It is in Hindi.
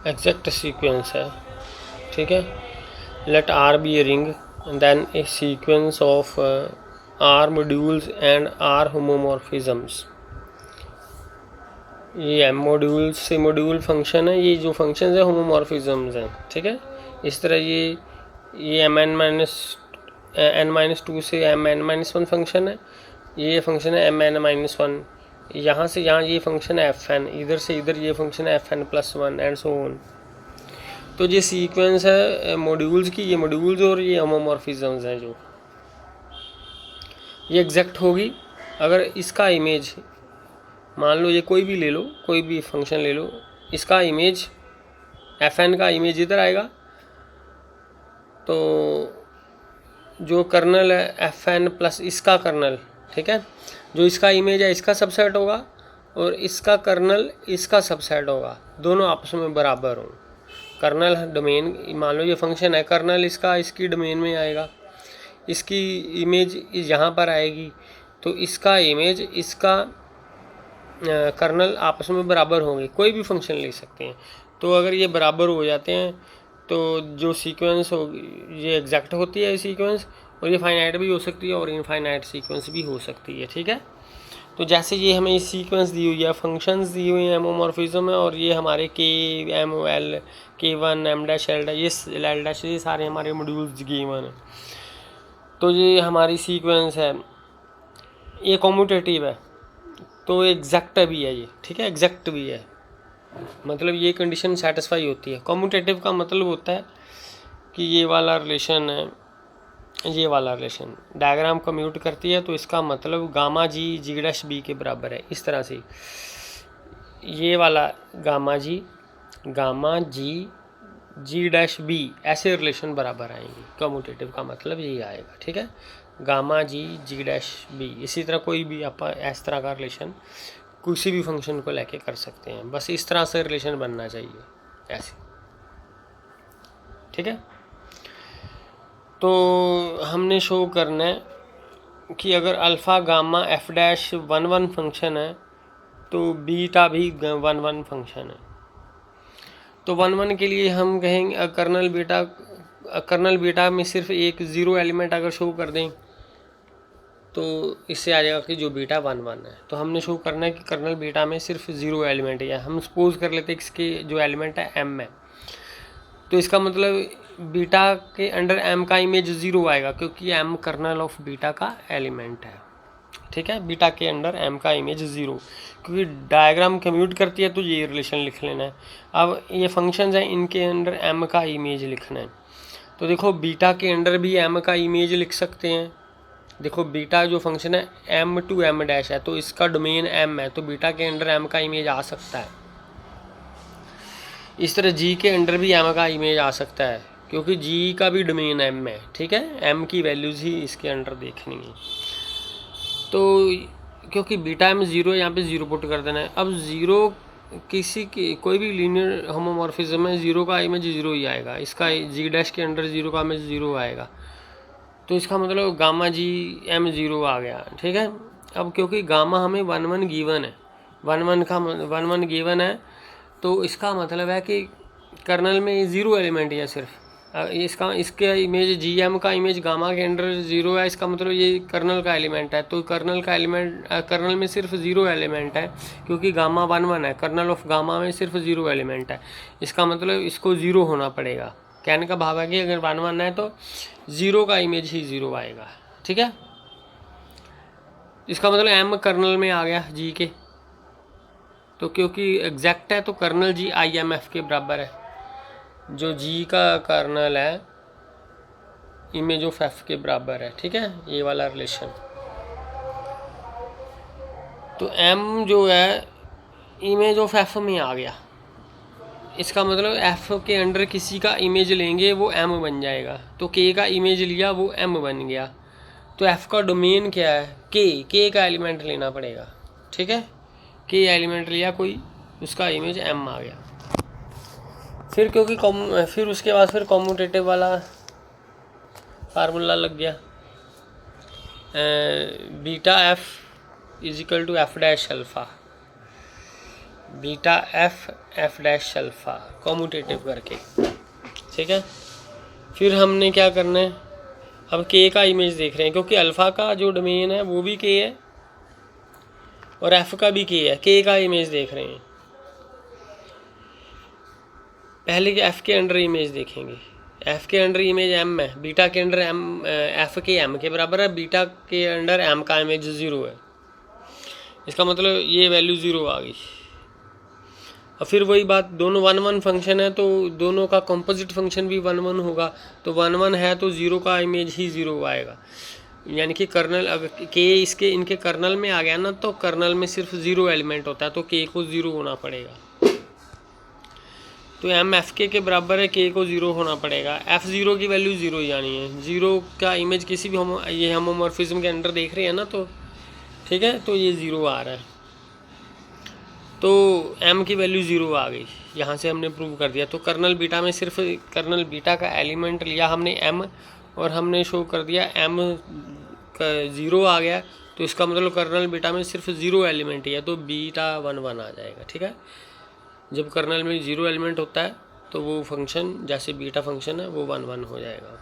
एग्जैक्ट सीक्वेंस है, ठीक है। Let R be a ring then a sequence of R modules and R homomorphisms. ये एम मॉड्यूल से मॉड्यूल फंक्शन है, ये जो फंक्शन है होमोमॉर्फिज्म्स हैं, ठीक है। इस तरह ये n-2 से m n-1 फंक्शन है, ये फंक्शन है m n-1, यहाँ से यहाँ ये फंक्शन है fn, इधर से इधर ये फंक्शन है fn+1 एंड सो ऑन। तो ये सीक्वेंस है मॉड्यूल्स की, ये मॉड्यूल्स और ये होमोमॉर्फिज्म्स हैं जो ये एग्जैक्ट होगी अगर इसका इमेज, मान लो ये कोई भी ले लो, कोई भी फंक्शन ले लो, इसका इमेज fn का इमेज इधर आएगा, तो जो कर्नल है fn प्लस इसका कर्नल, ठीक है, जो इसका इमेज है इसका सबसेट होगा और इसका कर्नल इसका सबसेट होगा, दोनों आपस में बराबर हों। कर्नल डोमेन, मान लो ये फंक्शन है, कर्नल इसका इसकी डोमेन में आएगा, इसकी इमेज यहाँ पर आएगी, तो इसका इमेज इसका कर्नल आपस में बराबर होंगे, कोई भी फंक्शन ले सकते हैं। तो अगर ये बराबर हो जाते हैं तो जो सीक्वेंस हो ये एग्जैक्ट होती है सीक्वेंस, और ये फाइनाइट भी हो सकती है और इनफाइनाइट सीक्वेंस भी हो सकती है, ठीक है। तो जैसे ये हमें सीक्वेंस दी हुई है, फंक्शंस दी हुई हैं, होमोमॉर्फिज्म है, और ये हमारे k_m_l k1 m'(l') ये l' ये सारे हमारे मॉड्यूल्स गिवन हैं। तो ये हमारी सीक्वेंस है, ये कॉम्यूटेटिव है, तो एग्जैक्ट भी है ये, ठीक है, एग्जैक्ट भी है, मतलब ये कंडीशन सेटिस्फाई होती है। कॉम्यूटेटिव का मतलब होता है कि ये वाला रिलेशन है, ये वाला रिलेशन डायग्राम कम्यूट करती है, तो इसका मतलब गामा जी g'(b) के बराबर है, इस तरह से ये वाला गामा जी g'(b) ऐसे रिलेशन बराबर आएंगे। कम्यूटेटिव का मतलब यही आएगा, ठीक है, गामा जी g'(b). इसी तरह कोई भी आप इस तरह का रिलेशन किसी भी फंक्शन को लेके कर सकते हैं, बस इस तरह से रिलेशन बनना चाहिए ऐसे, ठीक है। तो हमने शो करना है कि अगर अल्फ़ा गामा f'(1 1) फंक्शन है तो बीटा भी 1 1 फंक्शन है। तो 1 1 के लिए हम कहेंगे कर्नल बीटा में सिर्फ एक ज़ीरो एलिमेंट अगर शो कर दें तो इससे आ जाएगा कि जो बीटा 1 1 है। तो हमने शो करना है कि कर्नल बीटा में सिर्फ ज़ीरो एलिमेंट है, हम सपोज कर लेते हैं कि इसके जो एलिमेंट है m है, तो इसका मतलब बीटा के अंडर m का इमेज 0 आएगा, क्योंकि m कर्नल ऑफ बीटा का एलिमेंट है, ठीक है। बीटा के अंडर m का इमेज 0, क्योंकि डायग्राम कम्यूट करती है तो ये रिलेशन लिख लेना है। अब ये फंक्शंस हैं, इनके अंडर m का इमेज लिखना है, तो देखो बीटा के अंडर भी m का इमेज लिख सकते हैं। देखो बीटा जो फंक्शन है m to m' है, तो इसका डोमेन m है, तो बीटा के अंडर m का इमेज आ सकता है। इस तरह g के अंडर भी m का इमेज आ सकता है, क्योंकि g का भी डोमेन m है, ठीक है, m की वैल्यूज़ ही इसके अंडर देखनी है। तो क्योंकि बीटा में 0 यहाँ पे 0 पुट कर देना है। अब 0 किसी की कोई भी लीनियर होमोमॉर्फिज्म में 0 का इमेज 0 ही आएगा, इसका g' के अंडर 0 का इमेज 0 आएगा, तो इसका मतलब गामा जी m 0 आ गया, ठीक है। अब क्योंकि गामा हमें 1 1 गिवन है, 1 1 गिवन है, तो इसका मतलब है कि कर्नल में 0 एलिमेंट है सिर्फ, इसके इमेज gm का इमेज गामा के अंडर 0 है, इसका मतलब ये कर्नल का एलिमेंट है। तो कर्नल में सिर्फ 0 एलिमेंट है, क्योंकि गामा 1 1 है, कर्नल ऑफ गामा में सिर्फ 0 एलिमेंट है, इसका मतलब इसको 0 होना पड़ेगा। कहने का भाव है कि अगर 1 1 है तो 0 का इमेज ही 0 आएगा, ठीक है। इसका मतलब m कर्नल में आ गया g के, तो क्योंकि एग्जैक्ट है तो कर्नल g IMF के बराबर है, जो g का कर्नल है इमेज ऑफ f के बराबर है, ठीक है, ये वाला रिलेशन। तो m जो है इमेज ऑफ f में आ गया, इसका मतलब f के अंडर किसी का इमेज लेंगे वो m बन जाएगा, तो k का इमेज लिया वो m बन गया, तो f का डोमेन क्या है, k का एलिमेंट लेना पड़ेगा, ठीक है, k एलिमेंट लिया कोई, उसका इमेज m आ गया। फिर क्योंकि फिर उसके बाद फिर कॉम्यूटेटिव वाला फार्मूला लग गया, beta f is equal to f' alpha, beta f F dash alpha commutative करके, ठीक है। फिर हमने क्या करना है, अब के का इमेज देख रहे हैं क्योंकि अल्फ़ा का जो डोमेन है वो भी के है और एफ का भी के है। के का इमेज देख रहे हैं, पहले के एफ के अंडर इमेज देखेंगे। एफ के अंडर इमेज एम है, बीटा के अंडर एम, एफ के एम के बराबर है, बीटा के अंडर एम का इमेज 0 है। इसका मतलब ये वैल्यू 0 आ गई। और फिर वही बात, दोनों 1 1 फंक्शन है तो दोनों का कंपोजिट फंक्शन भी 1 1 होगा, तो 1 1 है तो 0 का इमेज ही 0 आएगा। यानी कि कर्नल, अगर के इसके इनके कर्नल में आ गया ना तो कर्नल में सिर्फ 0 एलिमेंट होता है, तो के को 0 होना पड़ेगा। तो एम एफ के बराबर है, के को 0 होना पड़ेगा। एफ 0 की वैल्यू 0 ही आनी है। 0 का इमेज किसी भी ये होमोमॉर्फिज्म के अंडर देख रहे हैं ना, तो ठीक है, तो ये 0 आ रहा है, तो m की वैल्यू 0 आ गई। यहाँ से हमने प्रूव कर दिया। तो कर्नल बीटा में सिर्फ कर्नल बीटा का एलिमेंट लिया हमने m, और हमने शो कर दिया m का 0 आ गया, तो इसका मतलब कर्नल बीटा में सिर्फ 0 एलिमेंट ही है, तो बीटा 1 1 आ जाएगा, ठीक है। जब कर्नल में 0 एलिमेंट होता है तो वो फंक्शन जैसे बीटा फंक्शन है वो 1 1 हो जाएगा।